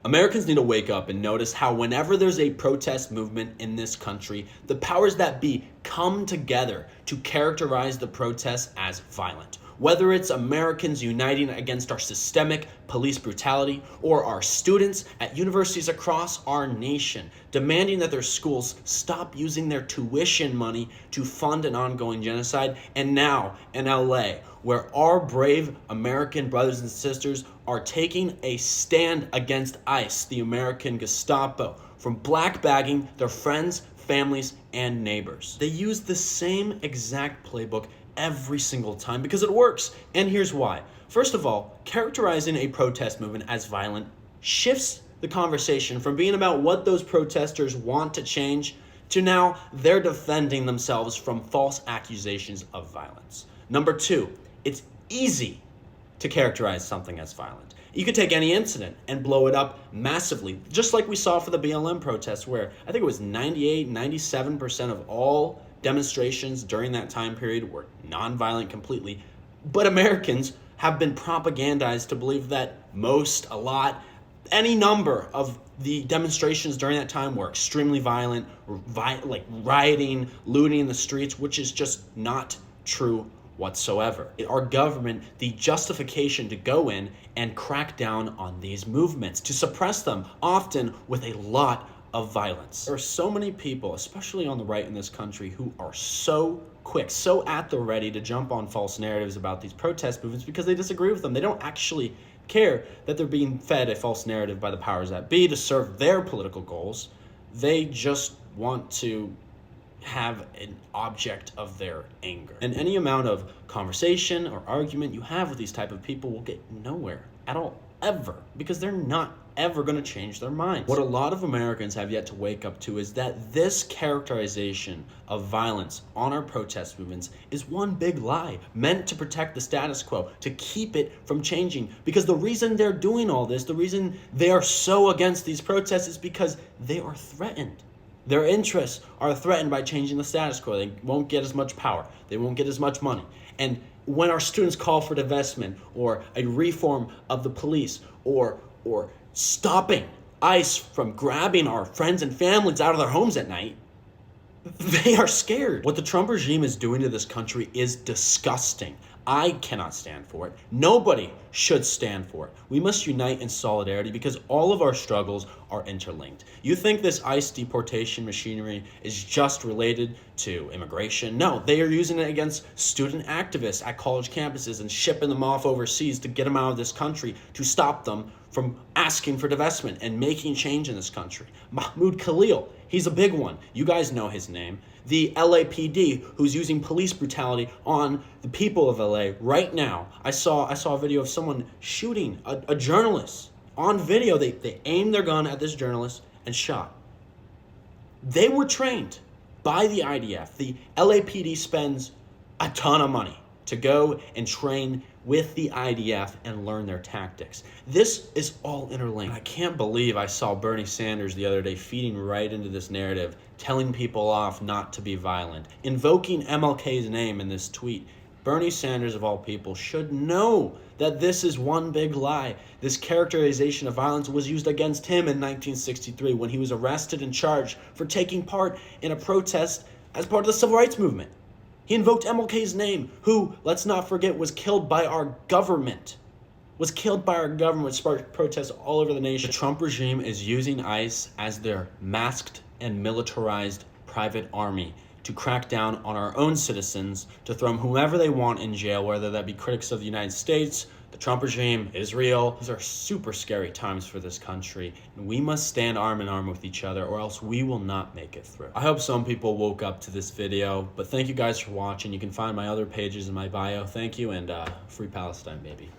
Americans need to wake up and notice how whenever there's a protest movement in this country, the powers that be come together to characterize the protests as violent. Whether it's Americans uniting against our systemic police brutality, or our students at universities across our nation demanding that their schools stop using their tuition money to fund an ongoing genocide, and now in LA, where our brave American brothers and sisters are taking a stand against ICE, the American Gestapo, from blackbagging their friends, families, and neighbors. They use the same exact playbook every single time because it works. And here's why. First of all, characterizing a protest movement as violent shifts the conversation from being about what those protesters want to change to now they're defending themselves from false accusations of violence. Number two, it's easy to characterize something as violent. You could take any incident and blow it up massively, just like we saw for the BLM protests, where I think it was 97% of all demonstrations during that time period were nonviolent completely. But Americans have been propagandized to believe that a lot, any number of the demonstrations during that time were extremely violent, like rioting, looting in the streets, which is just not true whatsoever. Our government, the justification to go in and crack down on these movements, to suppress them, often with a lot of violence. There are so many people, especially on the right in this country, who are so quick, so at the ready to jump on false narratives about these protest movements because they disagree with them. They don't actually care that they're being fed a false narrative by the powers that be to serve their political goals. They just want to have an object of their anger. And any amount of conversation or argument you have with these type of people will get nowhere at all, ever, because they're not ever going to change their minds. What a lot of Americans have yet to wake up to is that this characterization of violence on our protest movements is one big lie meant to protect the status quo, to keep it from changing. Because the reason they're doing all this, the reason they are so against these protests is because they are threatened. Their interests are threatened by changing the status quo. They won't get as much power. They won't get as much money. And when our students call for divestment or a reform of the police or stopping ICE from grabbing our friends and families out of their homes at night, they are scared. What the Trump regime is doing to this country is disgusting. I cannot stand for it. Nobody should stand for it. We must unite in solidarity because all of our struggles are interlinked. You think this ICE deportation machinery is just related to immigration? No, they are using it against student activists at college campuses and shipping them off overseas to get them out of this country, to stop them from asking for divestment and making change in this country. Mahmoud Khalil, he's a big one. You guys know his name. The LAPD, who's using police brutality on the people of LA right now. I saw a video of someone shooting a journalist on video. They aimed their gun at this journalist and shot. They were trained by the IDF. The LAPD spends a ton of money to go and train with the IDF and learn their tactics. This is all interlinked. I can't believe I saw Bernie Sanders the other day feeding right into this narrative, telling people off not to be violent, invoking MLK's name in this tweet. Bernie Sanders, of all people, should know that this is one big lie. This characterization of violence was used against him in 1963 when he was arrested and charged for taking part in a protest as part of the Civil Rights Movement. He invoked MLK's name, who, let's not forget, was killed by our government. Sparked protests all over the nation. The Trump regime is using ICE as their masked and militarized private army to crack down on our own citizens, to throw whomever they want in jail, whether that be critics of the United States, the Trump regime, Israel. These are super scary times for this country, and we must stand arm in arm with each other, or else we will not make it through. I hope some people woke up to this video, but thank you guys for watching. You can find my other pages in my bio. Thank you, and free Palestine, baby.